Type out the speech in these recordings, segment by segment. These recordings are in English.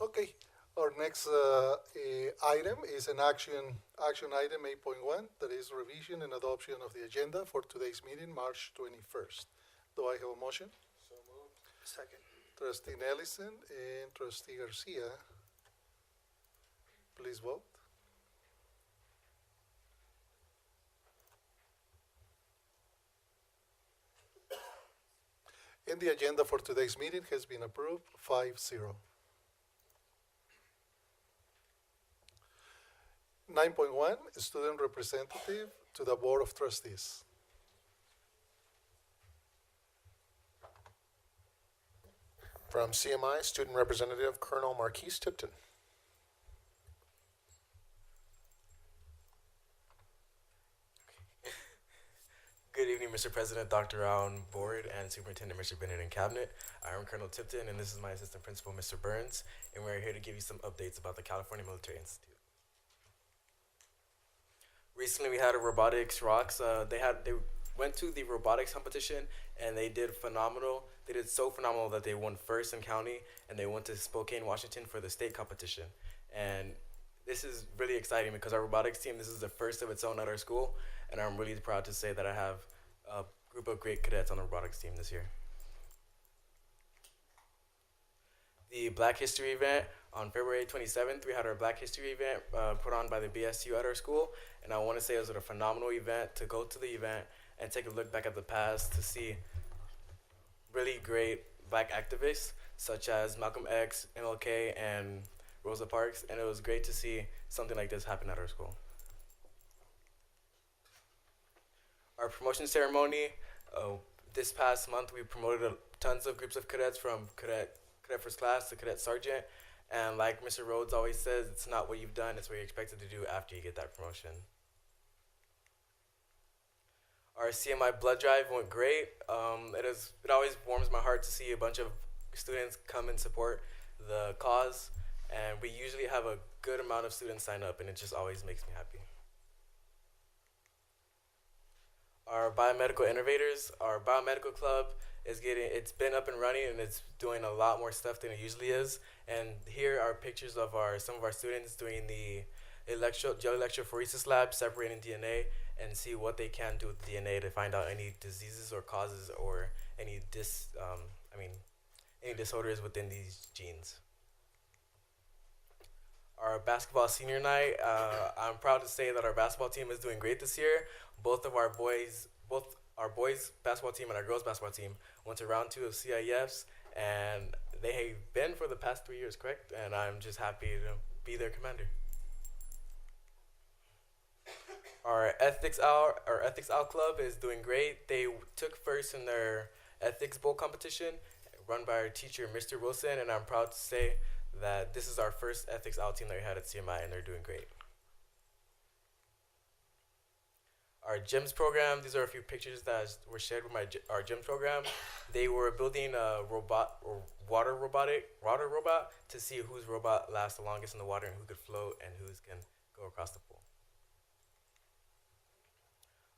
Okay, our next item is an action item 8.1, that is revision and adoption of the agenda for today's meeting, March 21st. Do I have a motion? Second. Trustee Nelson and Trustee Garcia, please vote. And the agenda for today's meeting has been approved 5-0. 9.1, student representative to the Board of Trustees. From CMI, Student Representative Colonel Marquise Tipton. Good evening, Mr. President, Dr. Rao, Board, and Superintendent Mr. Bennett and Cabinet. I am Colonel Tipton, and this is my Assistant Principal, Mr. Burns, and we're here to give you some updates about the California Military Institute. Recently, we had a robotics rocks. They went to the robotics competition, and they did phenomenal. They did so phenomenal that they won first in county, and they went to Spokane, Washington for the state competition. And this is really exciting because our robotics team, this is the first of its own at our school, and I'm really proud to say that I have a group of great cadets on the robotics team this year. The Black History event on February 27th, we had our Black History event put on by the BSU at our school, and I want to say it was a phenomenal event to go to the event and take a look back at the past to see really great black activists such as Malcolm X, MLK, and Rosa Parks, and it was great to see something like this happen at our school. Our promotion ceremony, this past month we promoted tons of groups of cadets from cadet first class to cadet sergeant, and like Mr. Rhodes always says, it's not what you've done, it's what you're expected to do after you get that promotion. Our CMI blood drive went great. It always warms my heart to see a bunch of students come and support the cause, and we usually have a good amount of students sign up, and it just always makes me happy. Our biomedical innovators, our biomedical club it's been up and running, and it's doing a lot more stuff than it usually is. And here are pictures of some of our students doing the gel electrophoresis lab, separating DNA, and see what they can do with DNA to find out any diseases or causes or any any disorders within these genes. Our basketball senior night, I'm proud to say that our basketball team is doing great this year. Both our boys basketball team and our girls basketball team went to round 2 of CIFs, and they have been for the past 3 years, correct? And I'm just happy to be their commander. Our ethics out club is doing great. They took first in their ethics bowl competition, run by our teacher, Mr. Wilson, and I'm proud to say that this is our first ethics out team that we had at CMI, and they're doing great. Our GYMS program, these are a few pictures that were shared with our GYMS program. They were building a water robot to see whose robot lasts the longest in the water and who could float and who can go across the pool.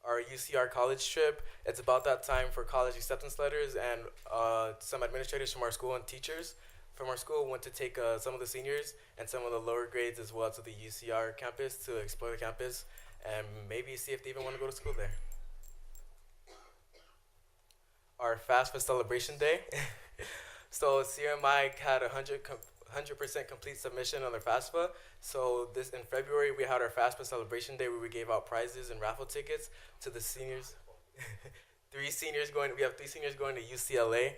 Our UCR college trip, it's about that time for college acceptance letters, and some administrators from our school and teachers from our school went to take some of the seniors and some of the lower grades as well to the UCR campus to explore the campus and maybe see if they even want to go to school there. Our FAFSA celebration day. So CMI had 100% complete submission on their FAFSA. So this in February we had our FAFSA celebration day where we gave out prizes and raffle tickets to the seniors. We have 3 seniors going to UCLA,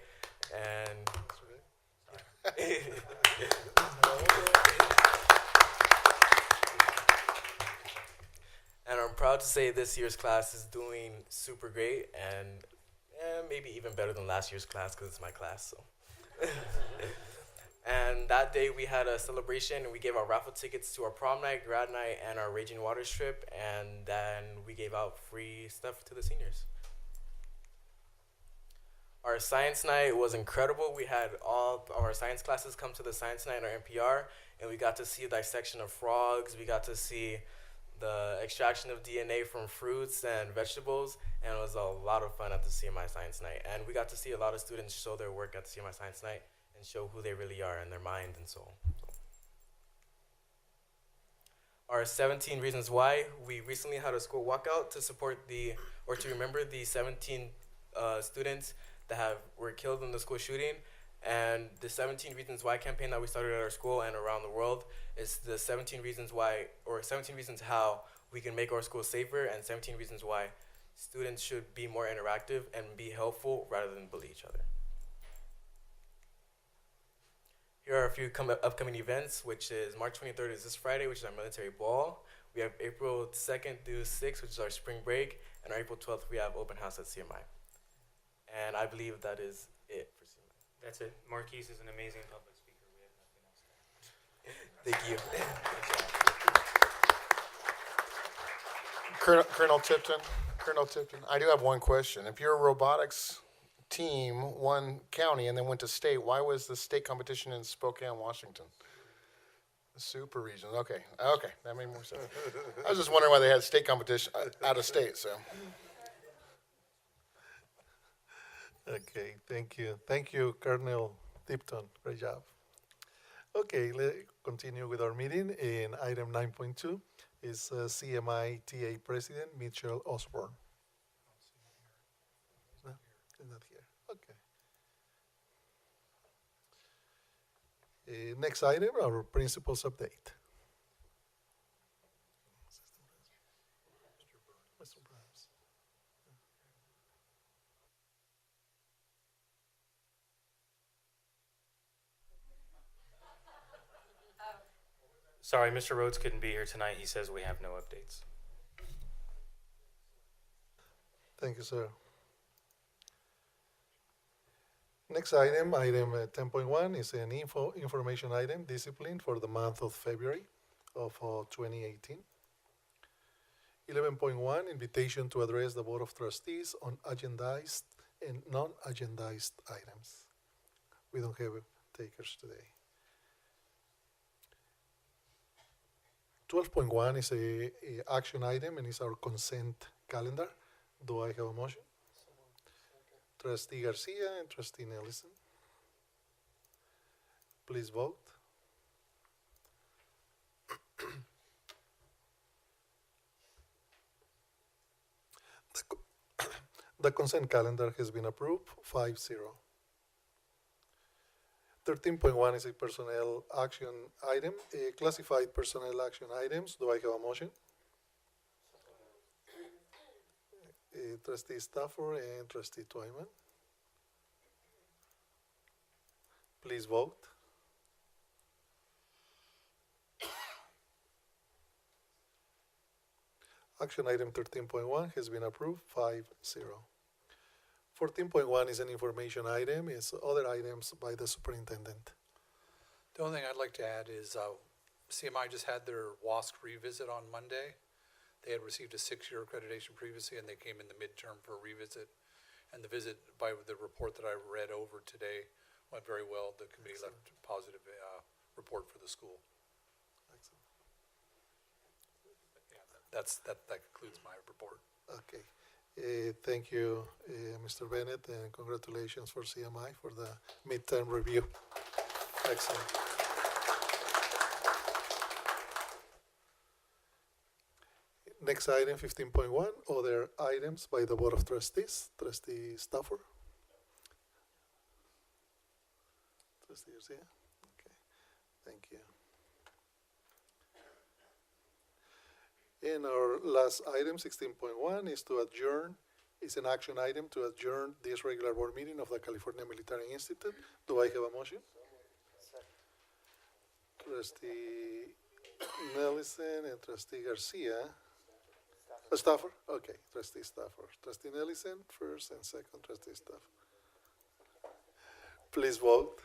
and and I'm proud to say this year's class is doing super great, and maybe even better than last year's class because it's my class. So, and that day we had a celebration, and we gave out raffle tickets to our prom night, grad night, and our Raging Waters trip, and then we gave out free stuff to the seniors. Our science night was incredible. We had all of our science classes come to the science night in our NPR, and we got to see a dissection of frogs. We got to see the extraction of DNA from fruits and vegetables, and it was a lot of fun at the CMI Science Night. And we got to see a lot of students show their work at the CMI Science Night and show who they really are in their mind and soul. So, our 17 reasons why. We recently had a school walkout to support to remember the 17 students that were killed in the school shooting. And the 17 reasons why campaign that we started at our school and around the world is the 17 reasons why, or 17 reasons how we can make our school safer, and 17 reasons why students should be more interactive and be helpful rather than bully each other. Here are a few upcoming events, which is March 23rd is this Friday, which is our military ball. We have April 2nd through 6th, which is our spring break. And on April 12th, we have open house at CMI. And I believe that is it for CMI. That's it. Marquise is an amazing public speaker. We have nothing else to add. Thank you. Colonel Tipton, I do have one question. If your robotics team won county and then went to state, why was the state competition in Spokane, Washington? The super region. Okay, that made more sense. I was just wondering why they had state competition out of state. So, Okay, thank you, Colonel Tipton. Great job. Okay, let's continue with our meeting. In item 9.2 is CMI TA President Mitchell Osborne. No, he's not here. Okay. Next item, our principal's update. Mr. Burns. Sorry, Mr. Rhodes couldn't be here tonight. He says we have no updates. Thank you, sir. Next item, item 10.1, is an information item, discipline for the month of February of 2018. 11.1, invitation to address the Board of Trustees on agendized and non-agendized items. We don't have takers today. 12.1 is a action item and is our consent calendar. Do I have a motion? Trustee Garcia and Trustee Nelson. Please vote. The consent calendar has been approved, 5-0. 13.1 is a personnel action item, classified personnel action items. Do I have a motion? Trustee Stafford and Trustee Twyman. Please vote. Action item 13.1 has been approved, 5-0. 14.1 is an information item, it's other items by the superintendent. The only thing I'd like to add is CMI just had their WASC revisit on Monday. They had received a 6-year accreditation previously, and they came in the midterm for a revisit. And the visit, by the report that I read over today, went very well. The committee left a positive report for the school. Excellent. Yeah, that concludes my report. Okay. Thank you, Mr. Bennett, and congratulations for CMI for the midterm review. Excellent. Next item, 15.1, other items by the Board of Trustees. Trustee Stafford. Trustee Garcia. Okay, thank you. And our last item, 16.1, is to adjourn. It's an action item to adjourn this regular board meeting of the California Military Institute. Do I have a motion? Trustee Nelson and Trustee Garcia. Stafford? Okay, Trustee Stafford. Trustee Nelson, first and second, Trustee Stafford. Please vote.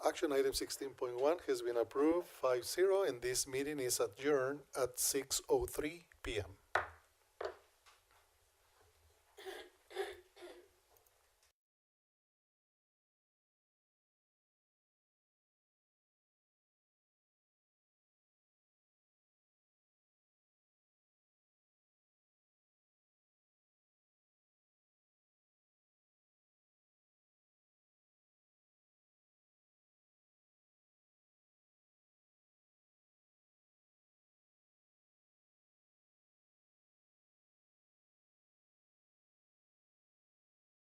Action item 16.1 has been approved, 5-0, and this meeting is adjourned at 6:03 p.m.